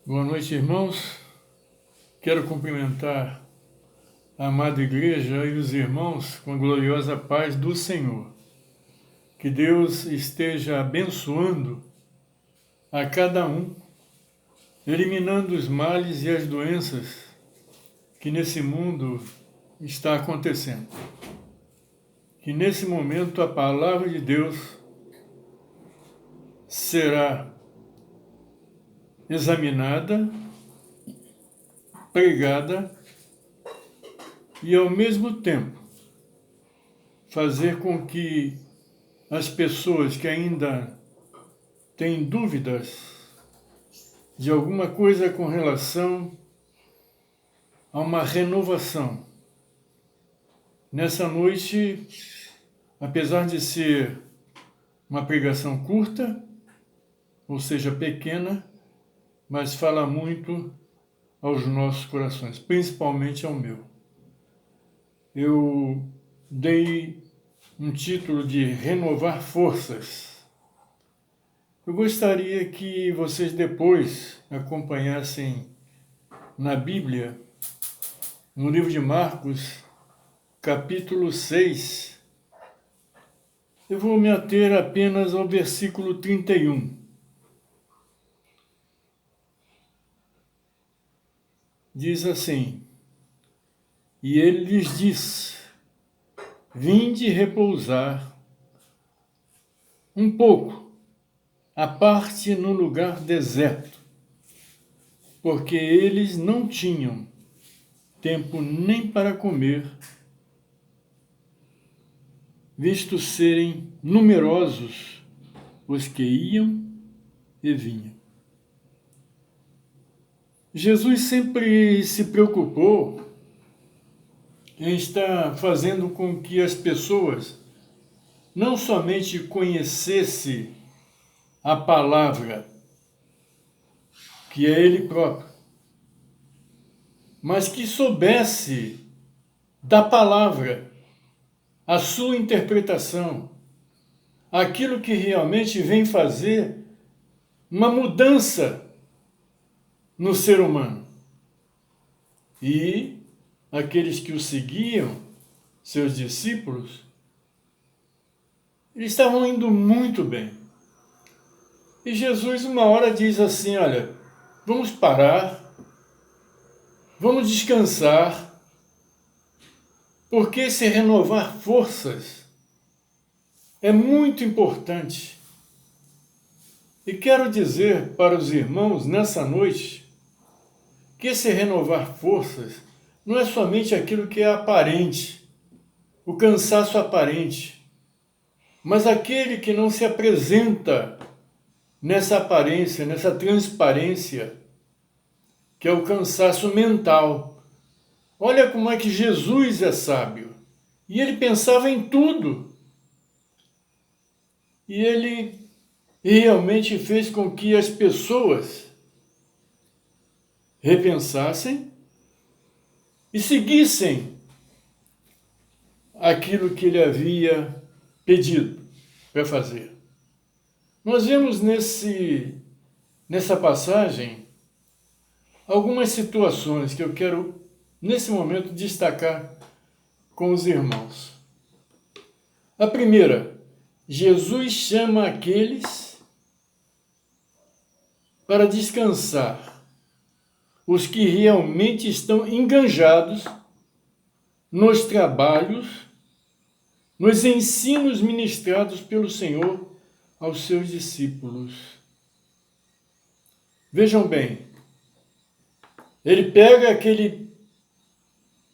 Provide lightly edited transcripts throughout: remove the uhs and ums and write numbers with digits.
Boa noite, irmãos. Quero cumprimentar a amada igreja e os irmãos com a gloriosa paz do Senhor. Que Deus esteja abençoando a cada um, eliminando os males e as doenças que nesse mundo está acontecendo. Que nesse momento a palavra de Deus será examinada, pregada e ao mesmo tempo fazer com que as pessoas que ainda têm dúvidas de alguma coisa com relação a uma renovação. Nessa noite, apesar de ser uma pregação curta, ou seja, pequena, mas fala muito aos nossos corações, principalmente ao meu. Eu dei um título de Renovar Forças. Eu gostaria que vocês depois acompanhassem na Bíblia, no livro de Marcos, capítulo 6. Eu vou me ater apenas ao versículo 31. Diz assim: E ele lhes disse: Vinde repousar um pouco, à parte no lugar deserto, porque eles não tinham tempo nem para comer, visto serem numerosos os que iam e vinham. Jesus sempre se preocupou em estar fazendo com que as pessoas não somente conhecessem a palavra, que é Ele próprio, mas que soubesse da palavra, a sua interpretação, aquilo que realmente vem fazer uma mudança no ser humano. E aqueles que o seguiam, seus discípulos, eles estavam indo muito bem. E Jesus uma hora diz assim: olha, vamos parar, vamos descansar, porque se renovar forças é muito importante. E quero dizer para os irmãos nessa noite que esse renovar forças não é somente aquilo que é aparente, o cansaço aparente, mas aquele que não se apresenta nessa aparência, nessa transparência, que é o cansaço mental. Olha como é que Jesus é sábio. E ele pensava em tudo. E ele realmente fez com que as pessoas repensassem e seguissem aquilo que ele havia pedido para fazer. Nós vemos nessa passagem algumas situações que eu quero, nesse momento, destacar com os irmãos. A primeira, Jesus chama aqueles para descansar, os que realmente estão enganjados nos trabalhos, nos ensinos ministrados pelo Senhor aos seus discípulos. Vejam bem, ele pega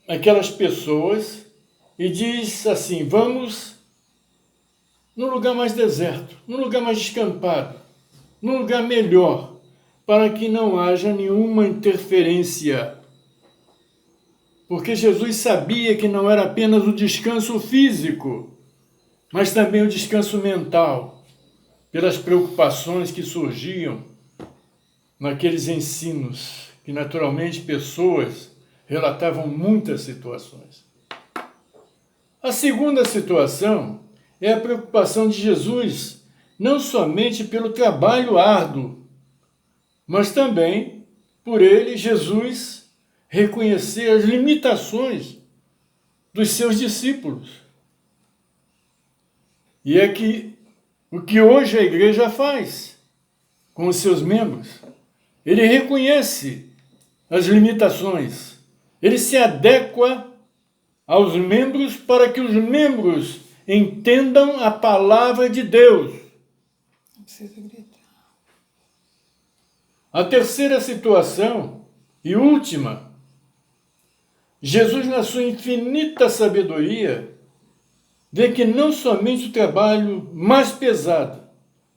aquelas pessoas e diz assim: vamos num lugar mais deserto, num lugar mais descampado, num lugar melhor, para que não haja nenhuma interferência. Porque Jesus sabia que não era apenas o descanso físico, mas também o descanso mental, pelas preocupações que surgiam naqueles ensinos, que naturalmente pessoas relatavam muitas situações. A segunda situação é a preocupação de Jesus, não somente pelo trabalho árduo, mas também por ele, Jesus, reconhecer as limitações dos seus discípulos. E é que o que hoje a igreja faz com os seus membros. Ele reconhece as limitações. Ele se adequa aos membros para que os membros entendam a palavra de Deus. Não precisa gritar. A terceira situação e última, Jesus, na sua infinita sabedoria, vê que não somente o trabalho mais pesado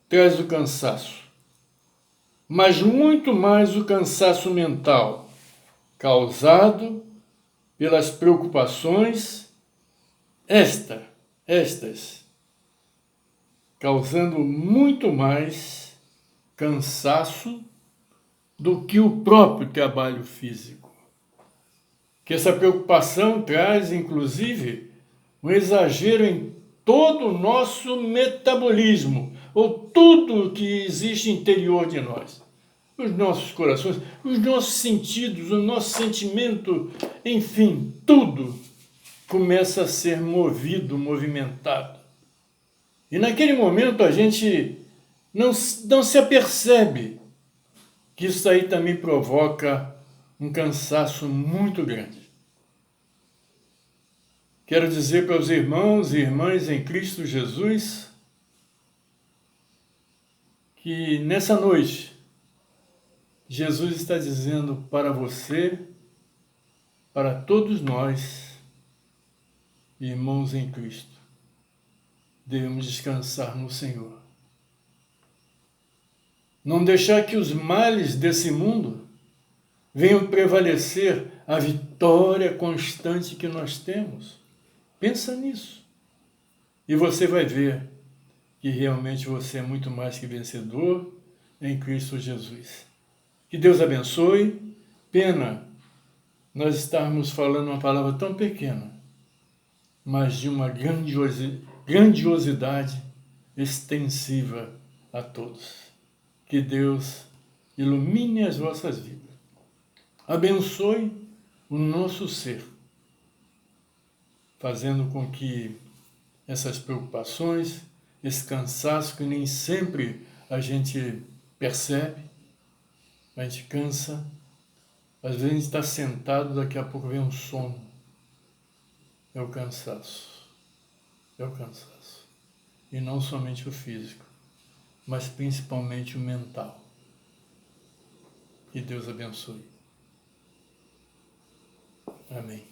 traz o cansaço, mas muito mais o cansaço mental, causado pelas preocupações estas, causando muito mais cansaço do que o próprio trabalho físico. Que essa preocupação traz, inclusive, um exagero em todo o nosso metabolismo, ou tudo que existe interior de nós. Os nossos corações, os nossos sentidos, o nosso sentimento, enfim, tudo começa a ser movimentado. E naquele momento a gente não se apercebe que isso aí também provoca um cansaço muito grande. Quero dizer para os irmãos e irmãs em Cristo Jesus que nessa noite Jesus está dizendo para você, para todos nós, irmãos em Cristo, devemos descansar no Senhor. Não deixar que os males desse mundo venham prevalecer a vitória constante que nós temos. Pensa nisso. E você vai ver que realmente você é muito mais que vencedor em Cristo Jesus. Que Deus abençoe. Pena nós estarmos falando uma palavra tão pequena, mas de uma grandiosidade extensiva a todos. Que Deus ilumine as vossas vidas. Abençoe o nosso ser, fazendo com que essas preocupações, esse cansaço que nem sempre a gente percebe, a gente cansa, às vezes a gente está sentado, daqui a pouco vem um sono. É o cansaço. É o cansaço. E não somente o físico, mas principalmente o mental. Que Deus abençoe. Amém.